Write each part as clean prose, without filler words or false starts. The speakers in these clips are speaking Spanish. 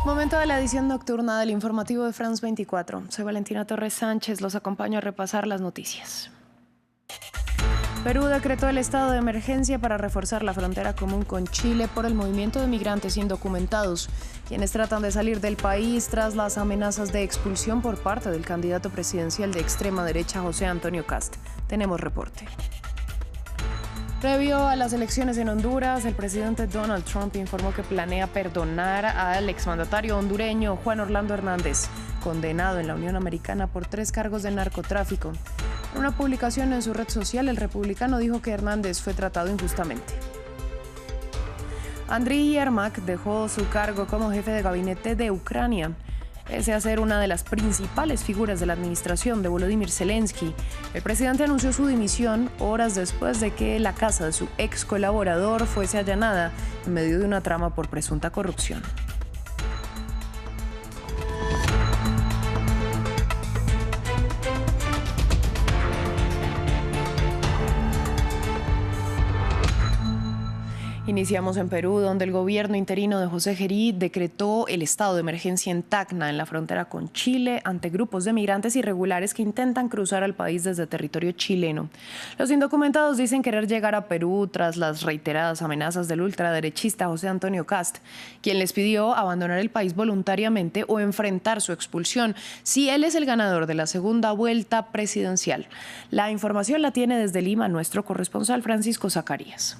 Momento de la edición nocturna del informativo de France 24. Soy Valentina Torres Sánchez, los acompaño a repasar las noticias. Perú decretó el estado de emergencia para reforzar la frontera común con Chile por el movimiento de migrantes indocumentados, quienes tratan de salir del país tras las amenazas de expulsión por parte del candidato presidencial de extrema derecha José Antonio Kast. Tenemos reporte. Previo a las elecciones en Honduras, el presidente Donald Trump informó que planea perdonar al exmandatario hondureño Juan Orlando Hernández, condenado en la Unión Americana por 3 cargos de narcotráfico. En una publicación en su red social, el republicano dijo que Hernández fue tratado injustamente. Andriy Yermak dejó su cargo como jefe de gabinete de Ucrania, pese a ser una de las principales figuras de la administración de Volodymyr Zelensky. El presidente anunció su dimisión horas después de que la casa de su ex colaborador fuese allanada en medio de una trama por presunta corrupción. Iniciamos en Perú, donde el gobierno interino de José Gerí decretó el estado de emergencia en Tacna, en la frontera con Chile, ante grupos de migrantes irregulares que intentan cruzar al país desde territorio chileno. Los indocumentados dicen querer llegar a Perú tras las reiteradas amenazas del ultraderechista José Antonio Kast, quien les pidió abandonar el país voluntariamente o enfrentar su expulsión si él es el ganador de la segunda vuelta presidencial. La información la tiene desde Lima nuestro corresponsal Francisco Zacarías.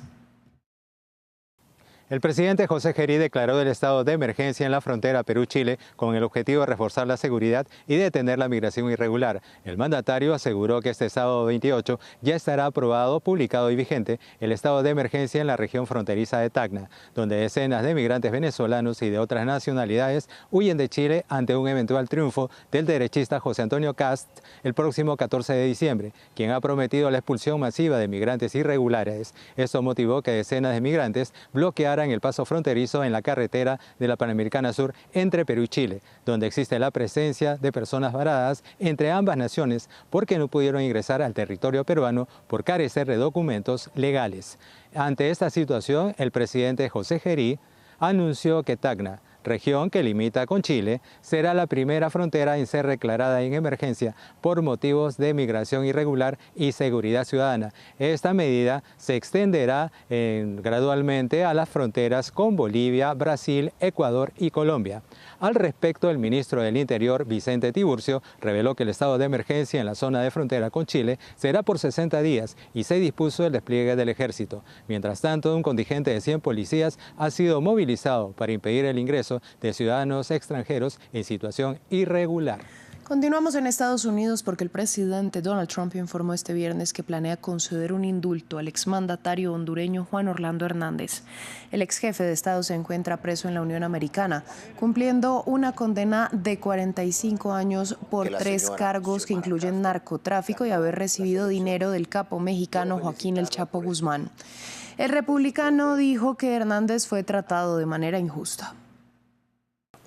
El presidente José Gerí declaró el estado de emergencia en la frontera Perú-Chile con el objetivo de reforzar la seguridad y detener la migración irregular. El mandatario aseguró que este sábado 28 ya estará aprobado, publicado y vigente el estado de emergencia en la región fronteriza de Tacna, donde decenas de migrantes venezolanos y de otras nacionalidades huyen de Chile ante un eventual triunfo del derechista José Antonio Kast el próximo 14 de diciembre, quien ha prometido la expulsión masiva de migrantes irregulares. Esto motivó que decenas de migrantes bloquearan el paso fronterizo en la carretera de la Panamericana Sur entre Perú y Chile, donde existe la presencia de personas varadas entre ambas naciones porque no pudieron ingresar al territorio peruano por carecer de documentos legales. Ante esta situación, el presidente José Gerí anunció que Tacna, región que limita con Chile, será la primera frontera en ser declarada en emergencia por motivos de migración irregular y seguridad ciudadana. Esta medida se extenderá gradualmente a las fronteras con Bolivia, Brasil, Ecuador y Colombia. Al respecto, el ministro del Interior, Vicente Tiburcio, reveló que el estado de emergencia en la zona de frontera con Chile será por 60 días y se dispuso el despliegue del ejército. Mientras tanto, un contingente de 100 policías ha sido movilizado para impedir el ingreso de ciudadanos extranjeros en situación irregular. Continuamos en Estados Unidos porque el presidente Donald Trump informó este viernes que planea conceder un indulto al exmandatario hondureño Juan Orlando Hernández. El exjefe de Estado se encuentra preso en la Unión Americana, cumpliendo una condena de 45 años por 3 cargos que incluyen narcotráfico y haber recibido dinero del capo mexicano Joaquín El Chapo Guzmán. El republicano dijo que Hernández fue tratado de manera injusta.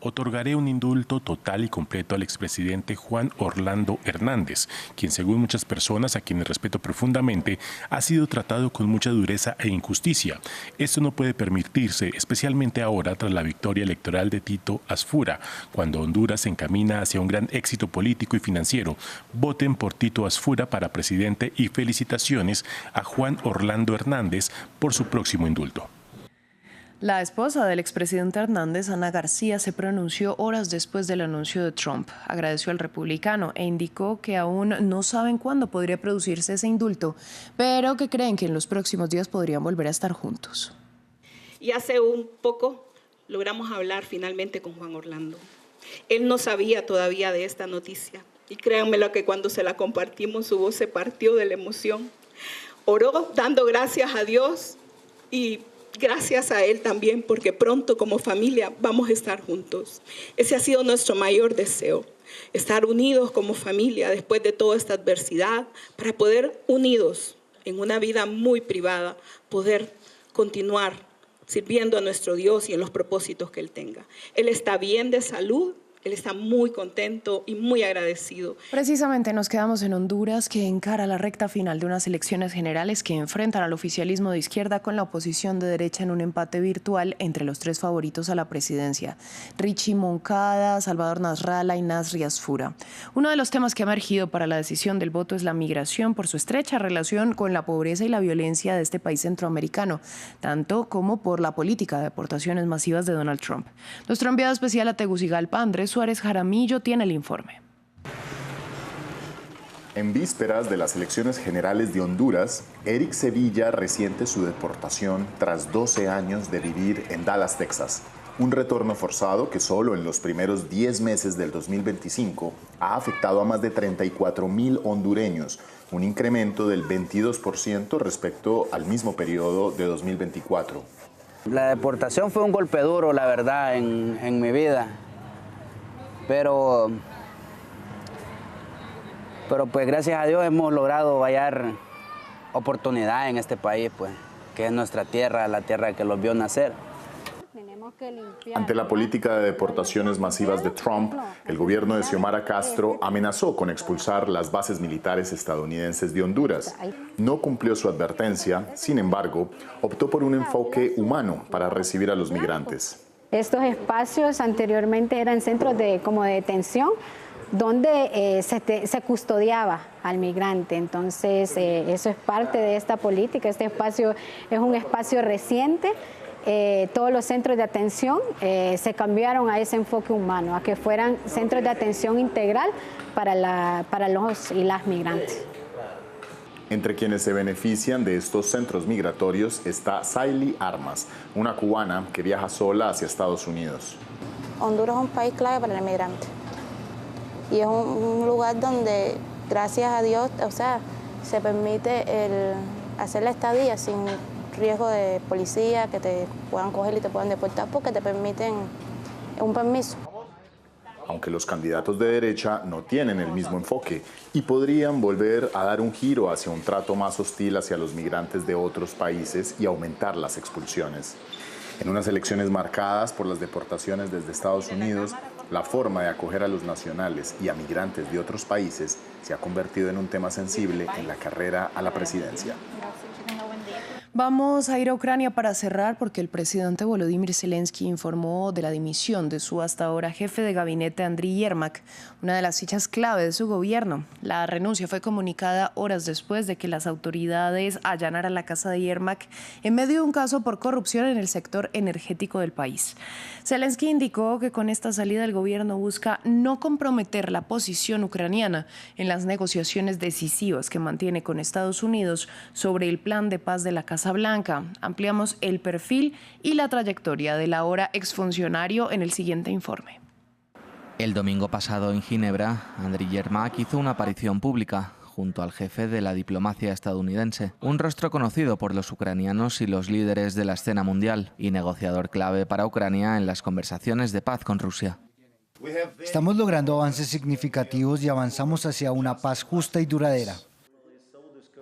Otorgaré un indulto total y completo al expresidente Juan Orlando Hernández, quien según muchas personas, a quienes respeto profundamente, ha sido tratado con mucha dureza e injusticia. Esto no puede permitirse, especialmente ahora tras la victoria electoral de Tito Asfura, cuando Honduras se encamina hacia un gran éxito político y financiero. Voten por Tito Asfura para presidente y felicitaciones a Juan Orlando Hernández por su próximo indulto. La esposa del expresidente Hernández, Ana García, se pronunció horas después del anuncio de Trump. Agradeció al republicano e indicó que aún no saben cuándo podría producirse ese indulto, pero que creen que en los próximos días podrían volver a estar juntos. Y hace un poco logramos hablar finalmente con Juan Orlando. Él no sabía todavía de esta noticia y créanmelo que cuando se la compartimos su voz se partió de la emoción. Oró dando gracias a Dios y gracias a Él también, porque pronto como familia vamos a estar juntos. Ese ha sido nuestro mayor deseo, estar unidos como familia después de toda esta adversidad, para poder, unidos en una vida muy privada, poder continuar sirviendo a nuestro Dios y en los propósitos que Él tenga. Él está bien de salud Él está muy contento y muy agradecido. Precisamente nos quedamos en Honduras, que encara la recta final de unas elecciones generales que enfrentan al oficialismo de izquierda con la oposición de derecha en un empate virtual entre los tres favoritos a la presidencia: Richie Moncada, Salvador Nasralla y Nasri Asfura. Uno de los temas que ha emergido para la decisión del voto es la migración, por su estrecha relación con la pobreza y la violencia de este país centroamericano, tanto como por la política de deportaciones masivas de Donald Trump. Nuestro enviado especial a Tegucigalpa, Andrés Suárez Jaramillo, tiene el informe. En vísperas de las elecciones generales de Honduras, Eric Sevilla resiente su deportación tras 12 años de vivir en Dallas, Texas. Un retorno forzado que solo en los primeros 10 meses del 2025 ha afectado a más de 34.000 hondureños, un incremento del 22% respecto al mismo periodo de 2024. La deportación fue un golpe duro, la verdad, en mi vida. Pero pues gracias a Dios hemos logrado hallar oportunidad en este país, pues, que es nuestra tierra, la tierra que los vio nacer. Ante la política de deportaciones masivas de Trump, el gobierno de Xiomara Castro amenazó con expulsar las bases militares estadounidenses de Honduras. No cumplió su advertencia, sin embargo, optó por un enfoque humano para recibir a los migrantes. Estos espacios anteriormente eran centros de detención donde se custodiaba al migrante. Entonces, eso es parte de esta política. Este espacio es un espacio reciente. Todos los centros de atención se cambiaron a ese enfoque humano, a que fueran centros de atención integral para los y las migrantes. Entre quienes se benefician de estos centros migratorios está Saily Armas, una cubana que viaja sola hacia Estados Unidos. Honduras es un país clave para el migrante y es un lugar donde, gracias a Dios, se permite hacer la estadía sin riesgo de policía, que te puedan coger y te puedan deportar porque te permiten un permiso. Aunque los candidatos de derecha no tienen el mismo enfoque y podrían volver a dar un giro hacia un trato más hostil hacia los migrantes de otros países y aumentar las expulsiones. En unas elecciones marcadas por las deportaciones desde Estados Unidos, la forma de acoger a los nacionales y a migrantes de otros países se ha convertido en un tema sensible en la carrera a la presidencia. Vamos a ir a Ucrania para cerrar, porque el presidente Volodymyr Zelensky informó de la dimisión de su hasta ahora jefe de gabinete, Andriy Yermak, una de las fichas clave de su gobierno. La renuncia fue comunicada horas después de que las autoridades allanaran la casa de Yermak en medio de un caso por corrupción en el sector energético del país. Zelensky indicó que con esta salida el gobierno busca no comprometer la posición ucraniana en las negociaciones decisivas que mantiene con Estados Unidos sobre el plan de paz de la Casa Blanca. Ampliamos el perfil y la trayectoria del ahora exfuncionario en el siguiente informe. El domingo pasado en Ginebra, Andriy Yermak hizo una aparición pública junto al jefe de la diplomacia estadounidense, un rostro conocido por los ucranianos y los líderes de la escena mundial y negociador clave para Ucrania en las conversaciones de paz con Rusia. Estamos logrando avances significativos y avanzamos hacia una paz justa y duradera.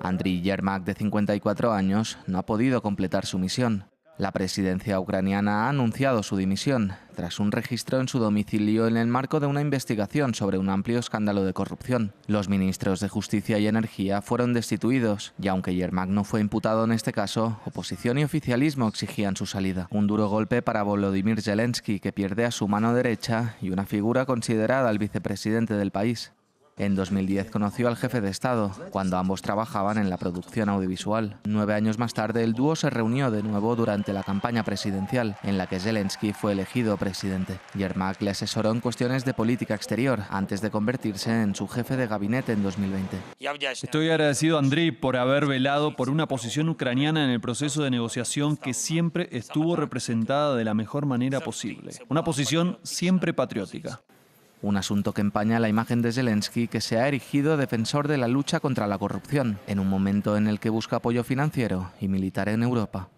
Andriy Yermak, de 54 años, no ha podido completar su misión. La presidencia ucraniana ha anunciado su dimisión tras un registro en su domicilio en el marco de una investigación sobre un amplio escándalo de corrupción. Los ministros de Justicia y Energía fueron destituidos y aunque Yermak no fue imputado en este caso, oposición y oficialismo exigían su salida. Un duro golpe para Volodymyr Zelensky, que pierde a su mano derecha y una figura considerada el vicepresidente del país. En 2010 conoció al jefe de Estado, cuando ambos trabajaban en la producción audiovisual. 9 años más tarde, el dúo se reunió de nuevo durante la campaña presidencial, en la que Zelensky fue elegido presidente. Yermak le asesoró en cuestiones de política exterior, antes de convertirse en su jefe de gabinete en 2020. Estoy agradecido a Andriy por haber velado por una posición ucraniana en el proceso de negociación que siempre estuvo representada de la mejor manera posible. Una posición siempre patriótica. Un asunto que empaña la imagen de Zelensky, que se ha erigido defensor de la lucha contra la corrupción, en un momento en el que busca apoyo financiero y militar en Europa.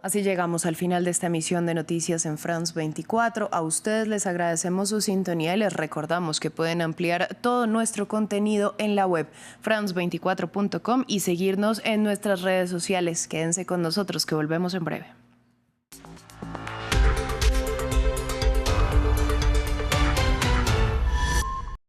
Así llegamos al final de esta emisión de Noticias en France 24. A ustedes les agradecemos su sintonía y les recordamos que pueden ampliar todo nuestro contenido en la web france24.com y seguirnos en nuestras redes sociales. Quédense con nosotros, que volvemos en breve.